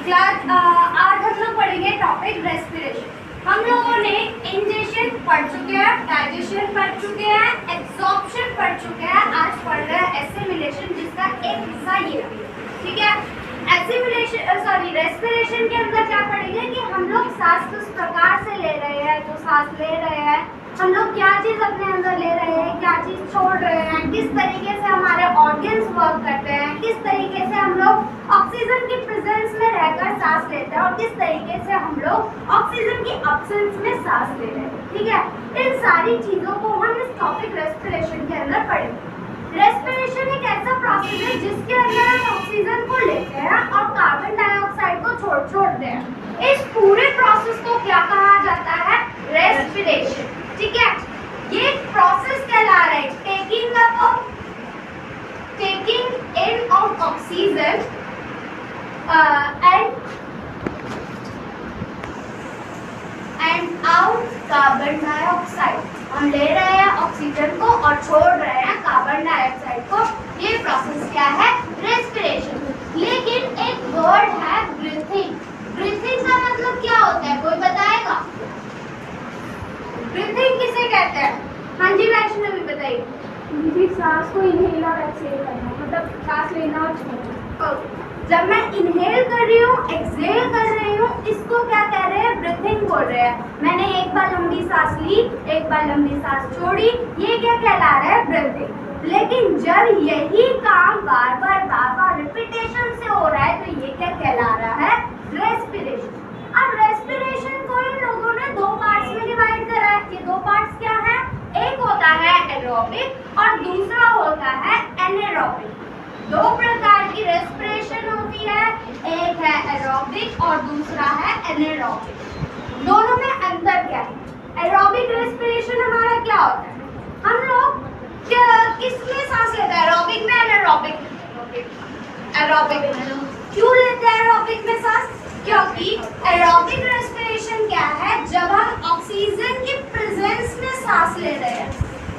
आज हम लोग पढ़ेंगे टॉपिक रेस्पिरेशन। हम लोगों ने इंजेक्शन पढ़ चुके हैं, डाइजेशन पढ़ चुके हैं, एब्जॉर्प्शन पढ़ चुके हैं। आज पढ़ रहे हैं एसिमिलेशन, जिसका एक हिस्सा ये है। ठीक है, रेस्पिरेशन के अंदर क्या पढ़ेंगे कि हम लोग सांस किस प्रकार से ले रहे हैं, जो सांस ले रहे हैं हम लोग क्या चीज़ अपने अंदर ले रहे हैं, क्या चीज़ छोड़ रहे हैं, किस तरीके से हमारे ऑर्गन्स वर्क करते हैं, किस तरीके से हम लोग ऑक्सीजन की प्रेजेंस में रहकर सांस लेते हैं और किस तरीके से हम लोग ऑक्सीजन की एब्सेंस में सांस ले रहे हैं। ठीक है, इन सारी चीज़ों को हम इस टॉपिक रेस्पिरेशन के अंदर पढ़ेंगे। रेस्पिरेशन एक ऐसा प्रोसेस है जिसके अंदर हम ऑक्सीजन को लेते हैं और कार्बन डाइऑक्साइड को छोड़ते हैं। इस पूरे प्रोसेस को क्या कहा जाता है? रेस्पिरेशन। ठीक है, ये प्रोसेस कहला रहा है taking in of oxygen and out carbon dioxide. हम ले रहे हैं ऑक्सीजन को और छोड़ रहे हैं कार्बन डाइऑक्साइड को। ये प्रोसेस क्या है? रेस्पिरेशन। लेकिन एक वर्ड है ब्रीथिंग। ब्रीथिंग का मतलब क्या होता है, कोई बताएगा? ब्रीथिंग किसे कहते हैं? हाँ जी वैष्णवी बताइए। सांस को इनहेल और एक्सहेल करना, मतलब सांस लेना और छोड़ना। जब मैं इनहेल कर रही हूँ, एक्सहेल कर रही हूँ, इसको क्या कह रहे हैं? ब्रीथिंग बोल रहे हैं। मैंने एक बार लंबी सांस ली, एक बार लंबी सांस छोड़ी, ये क्या कहला रहा है? ब्रीथिंग। लेकिन जब यही काम बार बार रिपीटेशन से हो रहा है तो ये क्या कहला रहा है? रेस्पिरेशन। अब रेस्पिरेशन को इन लोगों ने दो पार्ट्स में डिवाइड करा है। ये दो पार्ट्स क्या है? एक होता है एरोबिक और दूसरा होता है एनेरोबिक। दो प्रकार की रेस्पिरेशन होती है, एक है एरोबिक और दूसरा है एनेरोबिक। दोनों में अंतर क्या है? एरोबिक रेस्पिरेशन हमारा क्या होता है? हम लोग किसमें सांस लेते हैं? एरोबिक में, एनारोबिक? एरोबिक में। क्यों लेते हैं एरोबिक में सांस? क्योंकि एरोबिक रेस्पिरेशन क्या है? जब हम ऑक्सीजन की प्रेजेंस में सांस ले रहे हैं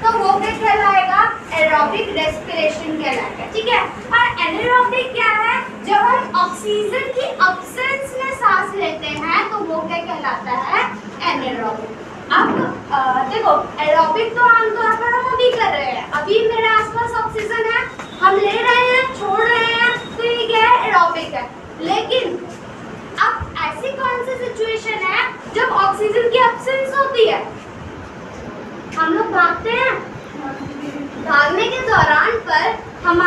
तो वो क्या कहलाएगा? एरोबिक रेस्पिरेशन कहलाएगा। ठीक है, और एनारोबिक क्या है? जब हम ऑक्सीजन की एब्सेंस में सांस लेते हैं तो वो क्या कहलाता है? एनारोबिक। अब देखो, एरोबिक तो आमतौर पर हम अभी कर रहे हैं, अभी मेरे आसपास ऑक्सीजन है, हम ले रहे हैं, छोड़ रहे हैं, तो ये क्या है? एरोबिक है। लेकिन अब ऐसी कौन सी सिचुएशन है जब ऑक्सीजन की एब्सेंस होती है? हम लोग भागते हैं, भागने के दौरान पर हम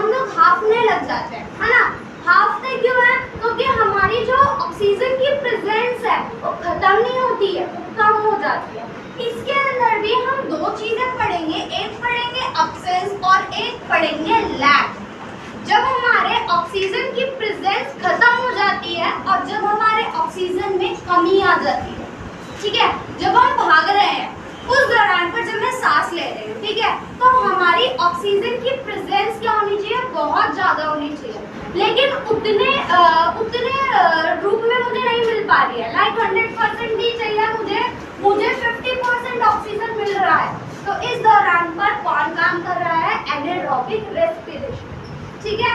लोग हांफने लग जाते हैं, है ना? हांफते क्यों है? क्योंकि हमारी जो ऑक्सीजन की प्रेजेंस है वो खत्म नहीं होती है, कम हो जाती है। इसके अंदर भी हम दो चीजें पढ़ेंगे, एक पढ़ेंगे एब्सेंस और एक पढ़ेंगे लैक। जब हमारे ऑक्सीजन की प्रेजेंस खत्म हो जाती है और जब हमारे ऑक्सीजन में कमी आ जाती है। ठीक है, जब हम भाग रहे हैं उस दौरान पर जब मैं सांस ले रही हूँ, ठीक है, तो हमारी ऑक्सीजन की प्रेजेंस क्या होनी चाहिए? बहुत ज़्यादा होनी चाहिए, लेकिन उतने रूप में मुझे नहीं मिल पा रही है। लाइक 100% ही चाहिए मुझे 50% ऑक्सीजन मिल रहा है। तो इस दौरान पर कौन काम कर रहा है? Anaerobic respiration. ठीक है,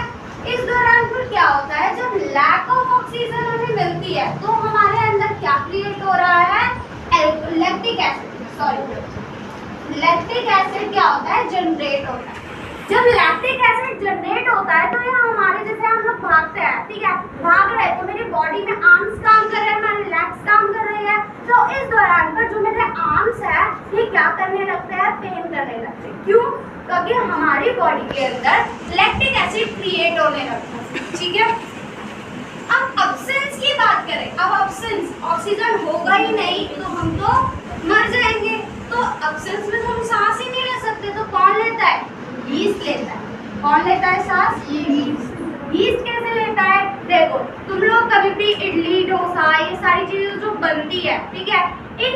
इस दौरान पर क्या होता है? जब लैक ऑफ ऑक्सीजन हमें मिलती है तो हमारे अंदर क्या क्रिएट हो रहा है? Lactic acid. लैक्टिक एसिड क्या होता है? जनरेट होता है। जब लैक्टिक एसिड जनरेट होता है तो ये हमारे, जैसे हम लोग भागते हैं, ठीक है, भाग रहे हैं तो मेरी बॉडी में आर्म्स काम कर रहे हैं, मेरे लेग्स काम कर रहे हैं। तो इस दौरान पर जो मेरे आर्म्स है ये क्या करने लगते हैं? पेन करने लगते हैं। क्यों? क्योंकि हमारी बॉडी के अंदर लैक्टिक एसिड क्रिएट होने लगता है। ठीक है, अब एब्सेंस की बात करें। अब एब्सेंस, ऑक्सीजन होगा ही नहीं तो हम तो मर जाएंगे। तो एब्सेंस में तो हम सांस ही नहीं ले सकते, तो कौन लेता है? यीस्ट लेता है। कौन लेता है सांस? ये यीस्ट कैसे लेता है? देखो, तुम लोग कभी भी इडली, डोसा, ये सारी चीजें जो बनती है, ठीक है, इन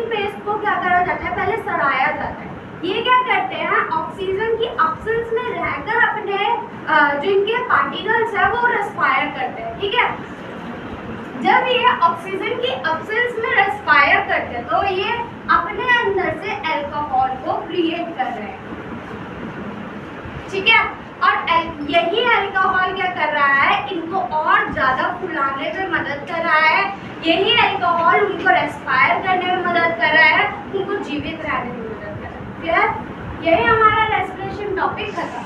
पेस्ट को क्या करा जाता है? पहले सड़ाया जाता है। ये क्या करते हैं? ऑक्सीजन की एब्सेंस में रहकर अपने जो इनके पार्टिकल्स है वो रेस्पायर करते हैं। ठीक है, जब ये ऑक्सीजन की एब्सेंस में रेस्पायर करते हैं तो ये अपने अंदर से अल्कोहल को क्रिएट कर रहे हैं। ठीक है, और यही अल्कोहल क्या कर रहा है? इनको और ज्यादा बढ़ने में मदद कर रहा है, यही अल्कोहल उनको रेस्पायर करने में मदद कर रहा है, उनको जीवित रहने में मदद कर रहा है। यही हमारा रेस्पिरेशन टॉपिक खत्म।